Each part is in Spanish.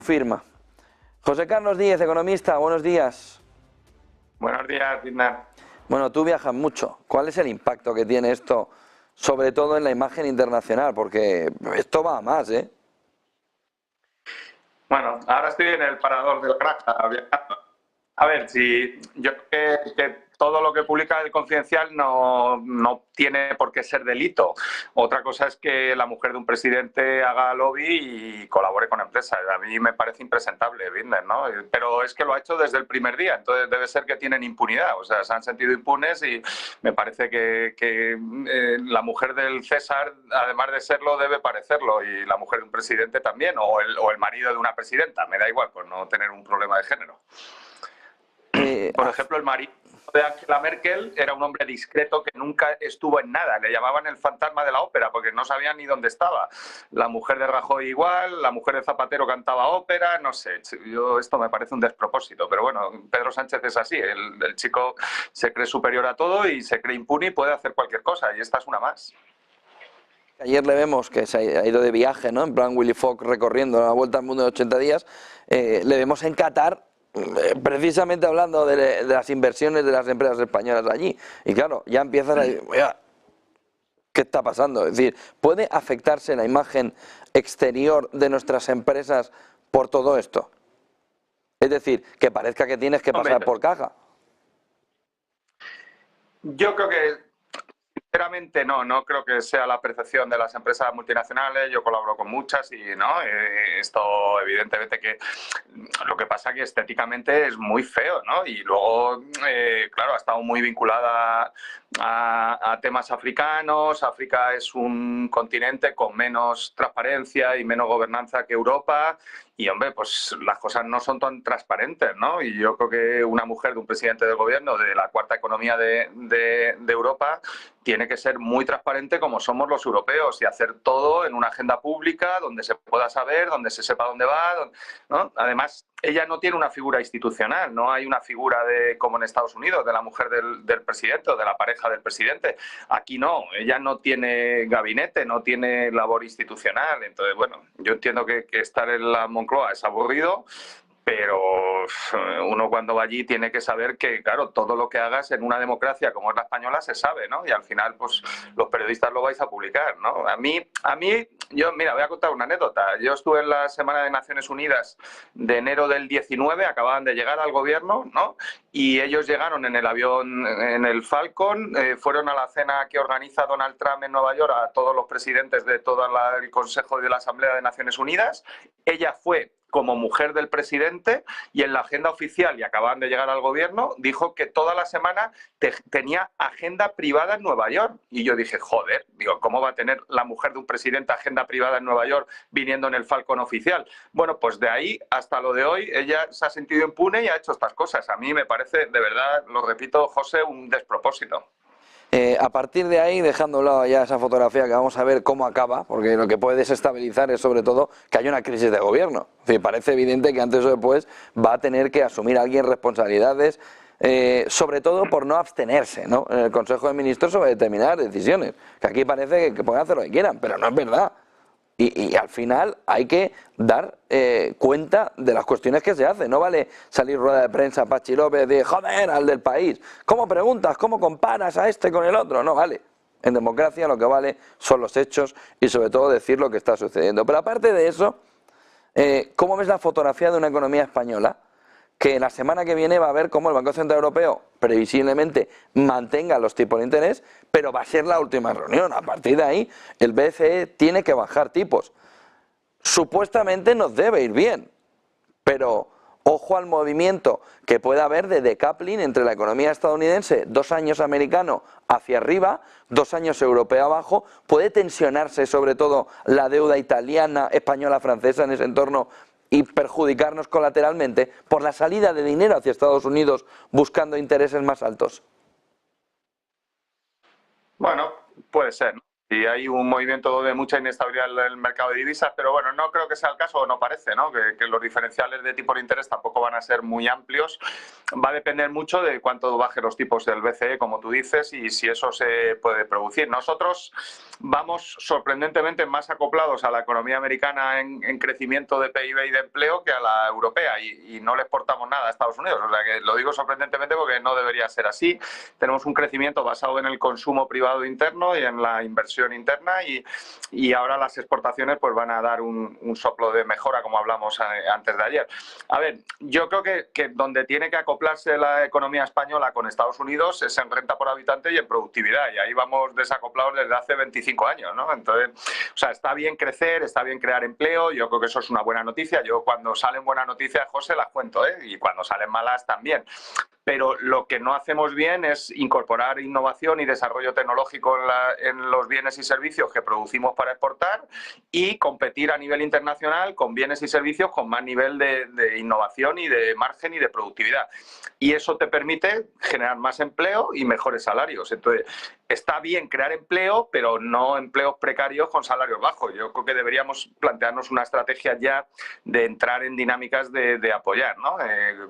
Firma. José Carlos Díez, economista, buenos días. Buenos días, Vidna. Bueno, tú viajas mucho. ¿Cuál es el impacto que tiene esto, sobre todo en la imagen internacional? Porque esto va a más, ¿eh? Bueno, ahora estoy en el parador del Granja viajando. A ver, si yo creo que todo lo que publica el Confidencial no tiene por qué ser delito. Otra cosa es que la mujer de un presidente haga lobby y colabore con empresas. A mí me parece impresentable, Binder, ¿no? Pero es que lo ha hecho desde el primer día, entonces debe ser que tienen impunidad. O sea, se han sentido impunes y me parece que la mujer del César, además de serlo, debe parecerlo. Y la mujer de un presidente también, o el marido de una presidenta. Me da igual, por no tener un problema de género. Por ejemplo, el marido de Angela Merkel era un hombre discreto que nunca estuvo en nada. Le llamaban el fantasma de la ópera porque no sabían ni dónde estaba. La mujer de Rajoy igual, la mujer de Zapatero cantaba ópera, no sé. Esto me parece un despropósito. Pero bueno, Pedro Sánchez es así. El chico se cree superior a todo y se cree impune y puede hacer cualquier cosa. Y esta es una más. Ayer le vemos que se ha ido de viaje, ¿no? En plan Willy Fogg recorriendo la vuelta al mundo de 80 días. Le vemos en Qatar, precisamente hablando de las inversiones de las empresas españolas allí. Y claro, ya empiezan a decir, ¿qué está pasando? Es decir, ¿puede afectarse la imagen exterior de nuestras empresas por todo esto? Es decir, que parezca que tienes que pasar por caja. Yo creo que sinceramente no creo que sea la percepción de las empresas multinacionales. Yo colaboro con muchas y no, esto evidentemente que lo que pasa que estéticamente es muy feo, ¿no? Y luego, claro, ha estado muy vinculada a temas africanos. África es un continente con menos transparencia y menos gobernanza que Europa. Y, hombre, pues las cosas no son tan transparentes, ¿no? Y yo creo que una mujer de un presidente del gobierno de la cuarta economía de Europa tiene que ser muy transparente como somos los europeos y hacer todo en una agenda pública donde se pueda saber, donde se sepa dónde va, ¿no? Además, ella no tiene una figura institucional, no hay una figura como en Estados Unidos, de la mujer del presidente o de la pareja del presidente. Aquí no, ella no tiene gabinete, no tiene labor institucional. Entonces, bueno, yo entiendo que estar en la Moncloa es aburrido, pero uno cuando va allí tiene que saber que, claro, todo lo que hagas en una democracia como es la española se sabe, ¿no? Y al final, pues, los periodistas lo vais a publicar, ¿no? A mí, yo, mira, voy a contar una anécdota. Yo estuve en la Semana de Naciones Unidas de enero del 19, acababan de llegar al gobierno, ¿no? Y ellos llegaron en el avión, en el Falcon, fueron a la cena que organiza Donald Trump en Nueva York a todos los presidentes de todo el Consejo y de la Asamblea de Naciones Unidas. Ella fue como mujer del presidente y en la agenda oficial, y acababan de llegar al gobierno, dijo que toda la semana tenía agenda privada en Nueva York. Y yo dije, joder, digo, ¿cómo va a tener la mujer de un presidente agenda privada en Nueva York viniendo en el Falcon oficial? Bueno, pues de ahí hasta lo de hoy, ella se ha sentido impune y ha hecho estas cosas. A mí me parece, de verdad, lo repito, José, un despropósito. A partir de ahí, dejando a un lado ya esa fotografía que vamos a ver cómo acaba, porque lo que puede desestabilizar es sobre todo que haya una crisis de gobierno. Es decir, parece evidente que antes o después va a tener que asumir alguien responsabilidades, sobre todo por no abstenerse, ¿no?, en el Consejo de Ministros sobre determinadas decisiones, que aquí parece que pueden hacer lo que quieran, pero no es verdad. Y al final hay que dar cuenta de las cuestiones que se hacen. No vale salir rueda de prensa Pachi López de joder al del país. ¿Cómo preguntas? ¿Cómo comparas a este con el otro? No vale. En democracia lo que vale son los hechos y sobre todo decir lo que está sucediendo. Pero aparte de eso, ¿cómo ves la fotografía de una economía española que la semana que viene va a ver cómo el Banco Central Europeo previsiblemente mantenga los tipos de interés, pero va a ser la última reunión? A partir de ahí, el BCE tiene que bajar tipos. Supuestamente nos debe ir bien, pero ojo al movimiento que puede haber de decoupling entre la economía estadounidense, 2 años americano hacia arriba, 2 años europeo abajo. Puede tensionarse sobre todo la deuda italiana, española, francesa en ese entorno y perjudicarnos colateralmente por la salida de dinero hacia Estados Unidos buscando intereses más altos. Bueno, puede ser. y hay un movimiento de mucha inestabilidad en el mercado de divisas, pero bueno, no creo que sea el caso, o no parece, ¿no? Que los diferenciales de tipo de interés tampoco van a ser muy amplios. Va a depender mucho de cuánto baje los tipos del BCE, como tú dices, y si eso se puede producir. Nosotros vamos sorprendentemente más acoplados a la economía americana en crecimiento de PIB y de empleo que a la europea, y no le exportamos nada a Estados Unidos. O sea que lo digo sorprendentemente porque no debería ser así. Tenemos un crecimiento basado en el consumo privado interno y en la inversión interna, y ahora las exportaciones pues van a dar un soplo de mejora, como hablamos antes de ayer. A ver, yo creo que donde tiene que acoplarse la economía española con Estados Unidos es en renta por habitante y en productividad, y ahí vamos desacoplados desde hace 25 años, ¿no? Entonces, o sea, está bien crecer, está bien crear empleo, yo creo que eso es una buena noticia. Yo cuando salen buenas noticias, José, las cuento, ¿eh? Y cuando salen malas también. Pero lo que no hacemos bien es incorporar innovación y desarrollo tecnológico en los bienes y servicios que producimos para exportar, y competir a nivel internacional con bienes y servicios con más nivel de innovación y de margen y de productividad. Y eso te permite generar más empleo y mejores salarios. Entonces, está bien crear empleo, pero no empleos precarios con salarios bajos. Yo creo que deberíamos plantearnos una estrategia ya de entrar en dinámicas de apoyar, ¿no?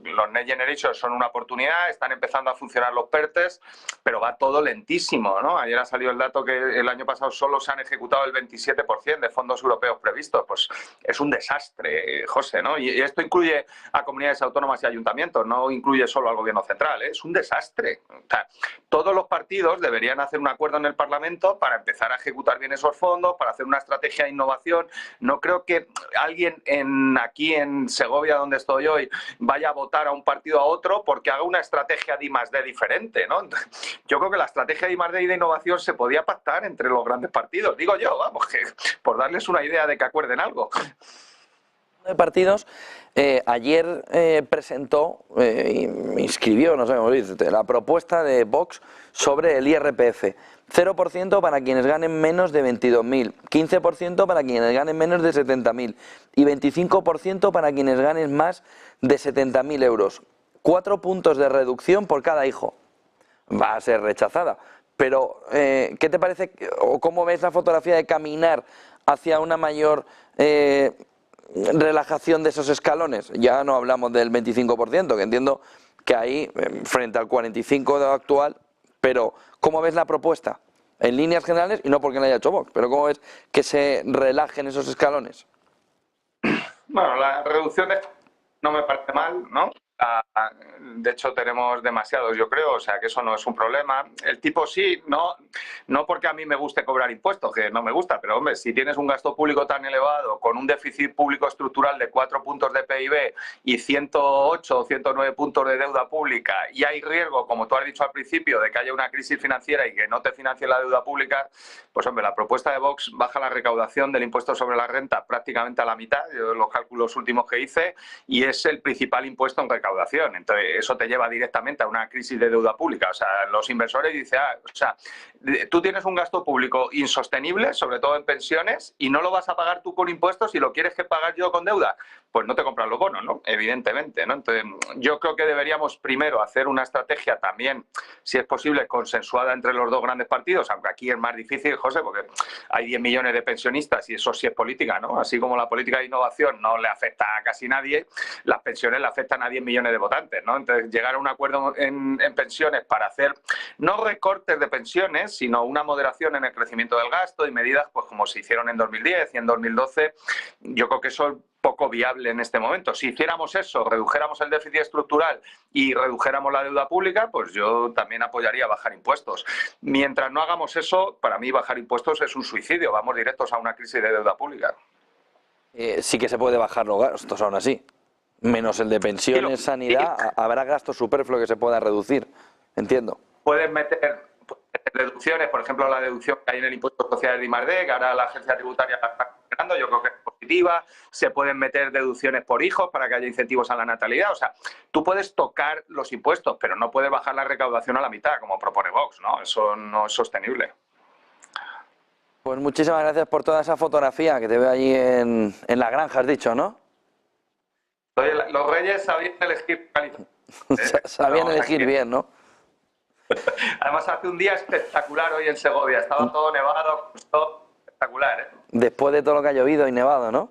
Los Next Generation son una oportunidad, están empezando a funcionar los PERTES, pero va todo lentísimo, ¿no? Ayer ha salido el dato que el año pasado solo se han ejecutado el 27% de fondos europeos previstos. Pues es un desastre, José, ¿no? Y esto incluye a comunidades autónomas y ayuntamientos, no incluye solo al gobierno central, ¿eh? Es un desastre. O sea, todos los partidos deberían hacer un acuerdo en el Parlamento para empezar a ejecutar bien esos fondos, para hacer una estrategia de innovación. No creo que alguien aquí en Segovia, donde estoy hoy, vaya a votar a un partido a otro porque haga una estrategia de I+D diferente, ¿no? Yo creo que la estrategia de I+D y de innovación se podía pactar entre los grandes partidos. Digo yo, vamos, que por darles una idea de que acuerden algo. De partidos, ayer presentó, inscribió, no sé cómo dice, la propuesta de Vox sobre el IRPF. 0% para quienes ganen menos de 22.000, 15% para quienes ganen menos de 70.000 y 25% para quienes ganen más de 70.000 euros. 4 puntos de reducción por cada hijo. Va a ser rechazada. Pero, ¿qué te parece o cómo ves la fotografía de caminar hacia una mayor relajación de esos escalones? Ya no hablamos del 25%, que entiendo que ahí, frente al 45% actual, pero ¿cómo ves la propuesta? En líneas generales, y no porque no haya hecho Vox, pero ¿cómo ves que se relajen esos escalones? Bueno, la reducción no me parece mal, ¿no? De hecho, tenemos demasiados, yo creo, o sea que eso no es un problema. El tipo sí, no porque a mí me guste cobrar impuestos, que no me gusta, pero hombre, si tienes un gasto público tan elevado, con un déficit público estructural de 4 puntos de PIB y 108 o 109 puntos de deuda pública, y hay riesgo, como tú has dicho al principio, de que haya una crisis financiera y que no te financie la deuda pública, pues hombre, la propuesta de Vox baja la recaudación del impuesto sobre la renta prácticamente a la mitad, yo los cálculos últimos que hice, y es el principal impuesto en recaudación. Entonces, eso te lleva directamente a una crisis de deuda pública. O sea, los inversores dicen, o sea, tú tienes un gasto público insostenible, sobre todo en pensiones, y no lo vas a pagar tú con impuestos y lo quieres que pagar yo con deuda. Pues no te compras los bonos, ¿no? Evidentemente, ¿no? Entonces, yo creo que deberíamos primero hacer una estrategia también, si es posible, consensuada entre los dos grandes partidos, aunque aquí es más difícil, José, porque hay 10 millones de pensionistas y eso sí es política, ¿no? Así como la política de innovación no le afecta a casi nadie, las pensiones le afectan a 10 millones de votantes, ¿no? Entonces, llegar a un acuerdo en pensiones para hacer no recortes de pensiones, sino una moderación en el crecimiento del gasto y medidas, pues como se hicieron en 2010 y en 2012, yo creo que eso es poco viable en este momento. Si hiciéramos eso, redujéramos el déficit estructural y redujéramos la deuda pública, pues yo también apoyaría bajar impuestos. Mientras no hagamos eso, para mí bajar impuestos es un suicidio, vamos directos a una crisis de deuda pública. Sí que se puede bajar los gastos aún así. Menos el de pensiones, sanidad, habrá gastos superfluos que se puedan reducir, entiendo. Puedes meter deducciones, por ejemplo, la deducción que hay en el impuesto de sociedades de I+D, que ahora la agencia tributaria está funcionando, yo creo que es positiva. Se pueden meter deducciones por hijos para que haya incentivos a la natalidad. O sea, tú puedes tocar los impuestos, pero no puedes bajar la recaudación a la mitad, como propone Vox, ¿no? Eso no es sostenible. Pues muchísimas gracias por toda esa fotografía que te veo allí en la granja, has dicho, ¿no? Los reyes sabían elegir. Sabían elegir bien, ¿no? Además hace un día espectacular hoy en Segovia, estaba todo nevado, justo espectacular, ¿eh? Después de todo lo que ha llovido y nevado, ¿no?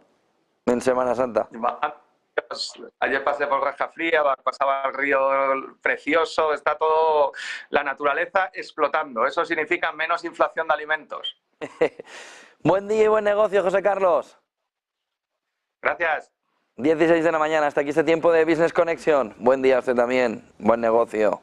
En Semana Santa. Ayer pasé por Reja Fría, pasaba el río precioso, está todo, la naturaleza explotando. Eso significa menos inflación de alimentos. Buen día y buen negocio, José Carlos. Gracias. 16 de la mañana, hasta aquí este tiempo de Business Connection. Buen día a usted también, buen negocio.